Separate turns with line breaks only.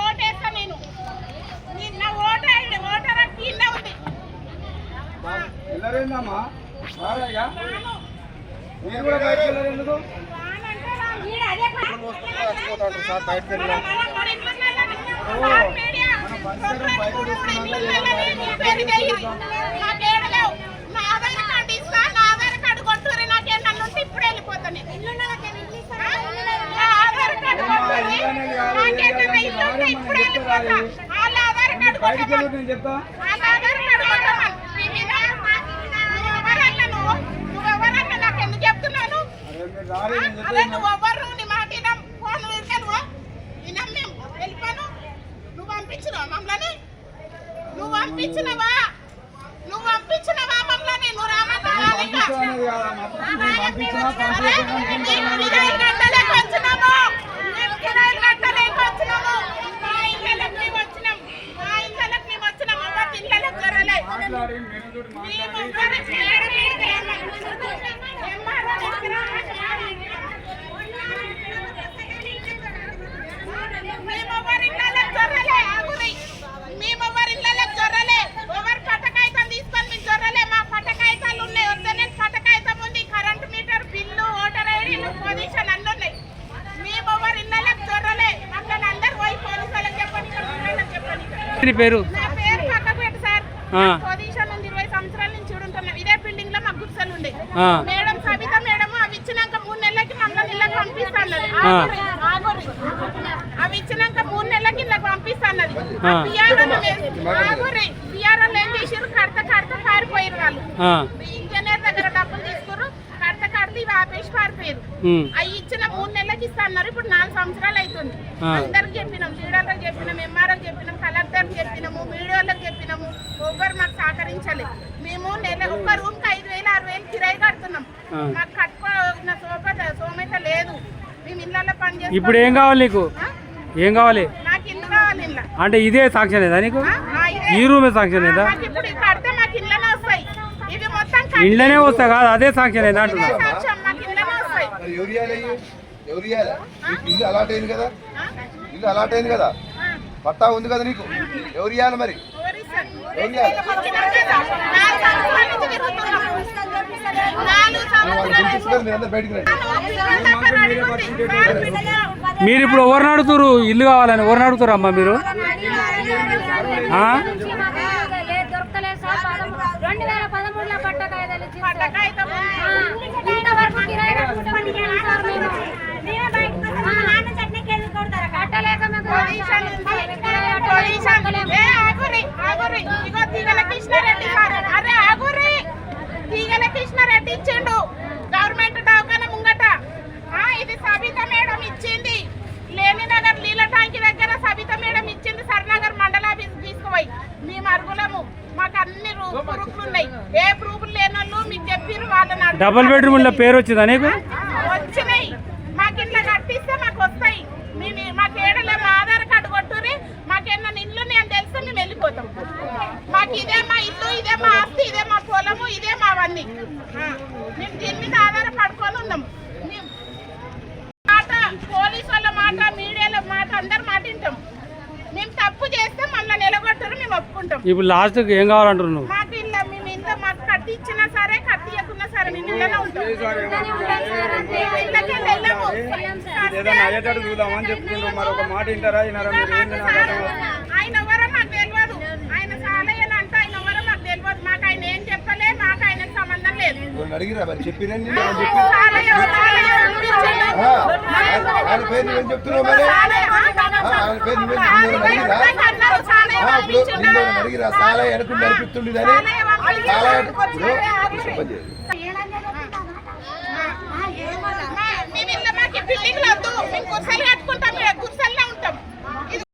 ఓటేస్తా నేను నిన్న ఓటర్ కింద ఉంది
వెళ్ళరేందమ్మా మీరు కూడా బయటకు వెళ్ళారు ఎందుకు బయటకు వెళ్ళి నేను చెప్తా
నువ్వెవరు నీ మాట ఫోన్ విన్నాం మేము వెళ్ళిపోను నువ్వు పంపించినావా మమ్మల్ని నువ్వు పంపించినవా మమ్మల్ని నువ్వు
పేరు
పక్కపెట్టు సార్ పొజిషన్ ఉంది 20 సంవత్సరాల నుంచి చూడుంటున్నాం ఇదే బిల్డింగ్ లో మాకు గుర్సలు ఉండే మేడం సవిత మేడం అవి ఇచ్చినాక 3 నెలలకి మమ్మల్ని ఇళ్ళకి పంపిస్తాన్నది అవి ఇచ్చినాక 3 నెలలకి ఇళ్ళకి పంపిస్తాన్నది బిఆర్ఓ ఏం చేసారు కడత పారిపోయారు వాళ్ళు ఇంజనీర్ దగ్గర డబ్బులు తీసుకున్నారు కడత ఇవి ఆపేసి పారిపోయారు అవి ఇచ్చిన 3 నెలలకి ఇస్తా అన్నారు ఇప్పుడు 4 సంవత్సరాలు అవుతుంది అందరికి చెప్పినాం లీడర్లకు చెప్పినాం ఎంఆర్ఓకి చెప్పినాం కలెక్టర్కి చెప్పినాము మీడియాలకు చెప్పినాము ఎవ్వరు మాకు సహకరించలేదు మేము ఒక్క రూమ్ కి 5,000 6,000 కిరాయి కడుతున్నాం మాకు కట్టుకోవాల్సిన సోమైత లేదు మేము ఇళ్ళల్లో పని చేస్తాం
ఇప్పుడు ఏం కావాలి నీకు ఏం కావాలి
నాకు ఇల్లు కావాలి ఇల్లు
అంటే ఇదే సాంక్షన్ ఏదా నీకు ఈ రూమే సాంక్షన్ ఏదా
ఇప్పుడు కడితే మాకు ఇళ్ళనే వస్తాయి ఇవి మొత్తం
ఇళ్ళనే వస్తాయి కాదు అదే సాంక్షన్ ఏదా అంటున్నా
మాకు ఇళ్ళనే వస్తాయి
ఇల్లు అలాట్ అయింది కదా ఇల్లు అలాట్ అయింది కదా పట్టా ఉంది కదా నీకు ఎవరు ఇవ్వాలి మరి
మీరు ఇప్పుడు ఎవరిని అడుగుతారు ఇల్లు కావాలని ఎవరిని అడుగుతారు అమ్మా మీరు
2013లో పట్టకాయదాలు
కృష్ణారెడ్డి ఇచ్చిండు గవర్నమెంట్ దవాఖాన ముంగట ఇది సబిత మేడం ఇచ్చింది లేనినగర్ నీళ్ళ ట్యాంకి దగ్గర సబిత మేడం ఇచ్చింది సర్నగర్ మండలాఫీస్ తీసుకుపోయి మేము అరుగులము మాకు అన్ని ప్రూఫ్లు ఉన్నాయి ఏ ప్రూఫ్లు లేని వాళ్ళు మీకు చెప్పిర్రు వాళ్ళని
డబుల్ బెడ్రూమ్ లో పేరు వచ్చిందా నీకు
వచ్చినాయి మాకు ఇట్లా కట్టిస్తే మాకు వస్తాయి మాకు ఏడలేము ఆధార్ కార్డు కొట్టుని మాకేమన్నా ఇల్లు నేను తెలిస్తే మేము వెళ్ళిపోతాం మాకు ఇదే మా ఇల్లు ఇదే మా ఆస్తి ఇదే మా పొలము ఇదే మావన్నీ మేము దీని మీద ఆధారపడుకొని ఉన్నాం మాట పోలీసు వాళ్ళ మాట మీడియాల మాట అందరి మాట వింటాం మేము తప్పు చేస్తే మమ్మల్ని నిలగొట్టరు మేము ఒప్పుకుంటాం
ఇప్పుడు లాస్ట్ ఏం కావాలంటారు నువ్వు
మాకు ఇల్లు మేము ఇంత మాకు కట్టి ఇచ్చినా సరే కట్టి ఇవ్వకున్నా సరే మేము ఇళ్ళనే ఉంటాం ఇళ్ళకి వెళ్ళము
చూద్దామని చెప్తుండ్రు మరి ఒక మాట వింటారా
ఆయన ఎవరో మాకు తెలియదు ఆయన సాలయ్యని అంటే ఆయన ఎవరో మాకు తెలియదు మాకు ఆయన ఏం చెప్పలే మాకు ఆయనకు సంబంధం లేదు
అడిగిరా మరి చెప్పిన చెప్తున్నావు మరి అడిగిరా సాలయ్య అనుకుని నడిపిస్తుండే
బిల్డింగ్ వద్దు మేము కుర్సలు కట్టుకుంటాం కుర్సలు